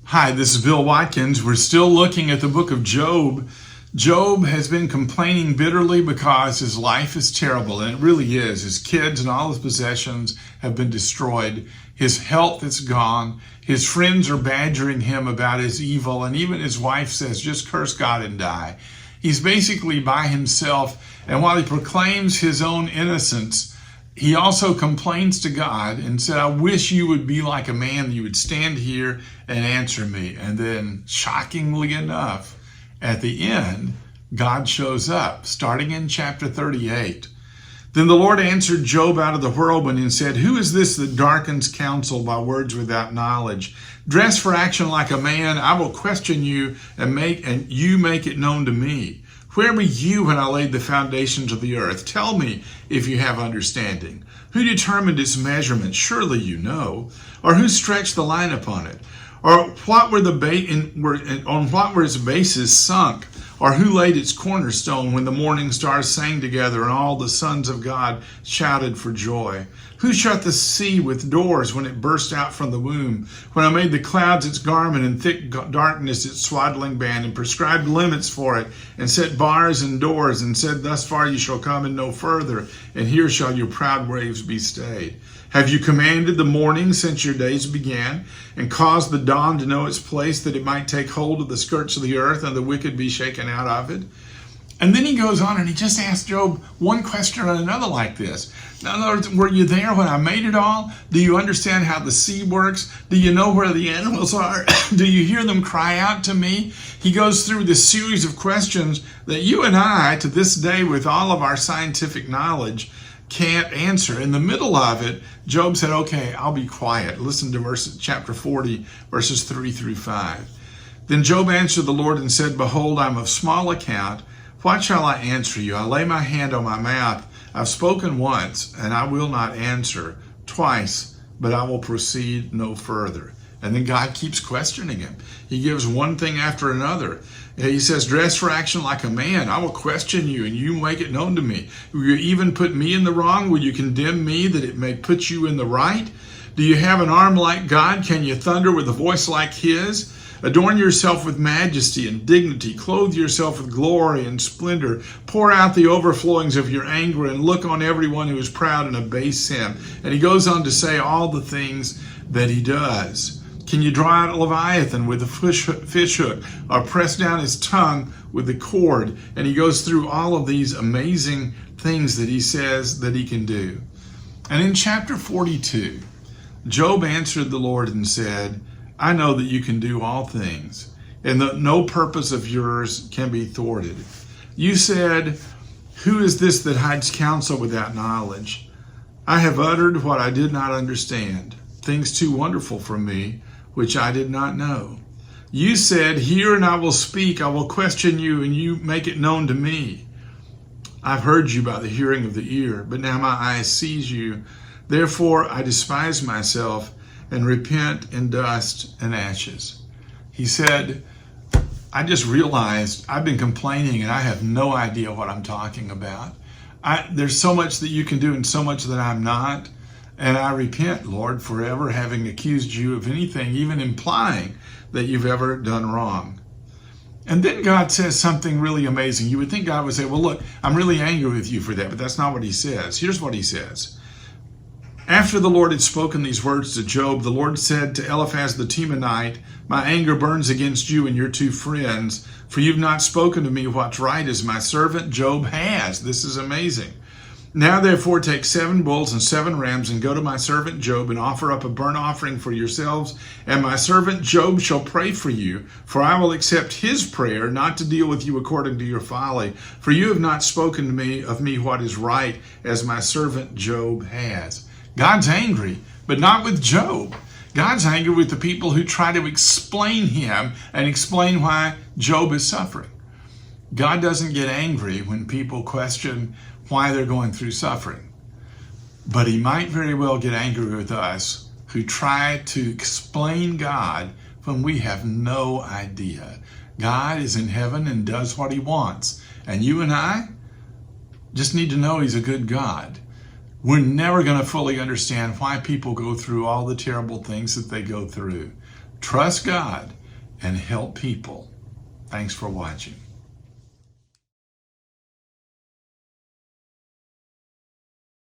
Hi, this is Bill Watkins. We're still looking at the book of Job. Job has been complaining bitterly because his life is terrible, and it really is. His kids and all his possessions have been destroyed. His health is gone. His friends are badgering him about his evil, and even his wife says, just curse God and die. He's basically by himself, and while he proclaims his own innocence, he also complains to God and said, I wish you would be like a man. You would stand here and answer me. And then, shockingly enough, at the end, God shows up, starting in chapter 38. Then the Lord answered Job out of the whirlwind and said, Who is this that darkens counsel by words without knowledge? Dress for action like a man. I will question you, and you make it known to me. Where were you when I laid the foundations of the earth? Tell me if you have understanding. Who determined its measurement? Surely you know. Or who stretched the line upon it? Or what were on what were its bases sunk? Or who laid its cornerstone when the morning stars sang together and all the sons of God shouted for joy? Who shut the sea with doors when it burst out from the womb? When I made the clouds its garment and thick darkness its swaddling band, and prescribed limits for it, and set bars and doors, and said, Thus far you shall come and no further, and here shall your proud waves be stayed. Have you commanded the morning since your days began, and caused the dawn to know its place, that it might take hold of the skirts of the earth, and the wicked be shaken out of it? And then he goes on and he just asks Job one question and another like this. In other words, were you there when I made it all? Do you understand how the sea works? Do you know where the animals are? Do you hear them cry out to me? He goes through this series of questions that you and I, to this day, with all of our scientific knowledge, can't answer. In the middle of it, Job said, okay, I'll be quiet. Listen to chapter 40, verses 3 through 5. Then Job answered the Lord and said, Behold, I'm of small account. What shall I answer you? I lay my hand on my mouth. I've spoken once, and I will not answer. Twice, but I will proceed no further. And then God keeps questioning him. He gives one thing after another. He says, dress for action like a man. I will question you, and you make it known to me. Will you even put me in the wrong? Will you condemn me that it may put you in the right? Do you have an arm like God? Can you thunder with a voice like his? Adorn yourself with majesty and dignity. Clothe yourself with glory and splendor. Pour out the overflowings of your anger and look on everyone who is proud and abase him. And he goes on to say all the things that he does. Can you draw out Leviathan with a fish hook, or press down his tongue with the cord? And he goes through all of these amazing things that he says that he can do. And in chapter 42, Job answered the Lord and said, I know that you can do all things, and that no purpose of yours can be thwarted. You said, Who is this that hides counsel without knowledge? I have uttered what I did not understand, things too wonderful for me, which I did not know. You said, Hear and I will speak, I will question you, and you make it known to me. I've heard you by the hearing of the ear, but now my eye sees you. Therefore I despise myself, and repent in dust and ashes. He said, I just realized I've been complaining and I have no idea what I'm talking about. There's so much that you can do and so much that I'm not. And I repent, Lord, for ever having accused you of anything, even implying that you've ever done wrong. And then God says something really amazing. You would think God would say, well, look, I'm really angry with you for that, but that's not what he says. Here's what he says. After the Lord had spoken these words to Job, the Lord said to Eliphaz the Temanite, My anger burns against you and your two friends, for you've not spoken to me what's right as my servant Job has. This is amazing. Now therefore take 7 bulls and 7 rams and go to my servant Job and offer up a burnt offering for yourselves, and my servant Job shall pray for you, for I will accept his prayer, not to deal with you according to your folly, for you have not spoken to me of me what is right as my servant Job has. God's angry, but not with Job. God's angry with the people who try to explain him and explain why Job is suffering. God doesn't get angry when people question why they're going through suffering. But he might very well get angry with us who try to explain God when we have no idea. God is in heaven and does what he wants. And you and I just need to know he's a good God. We're never going to fully understand why people go through all the terrible things that they go through. trust God, and help people. Thanks for watching.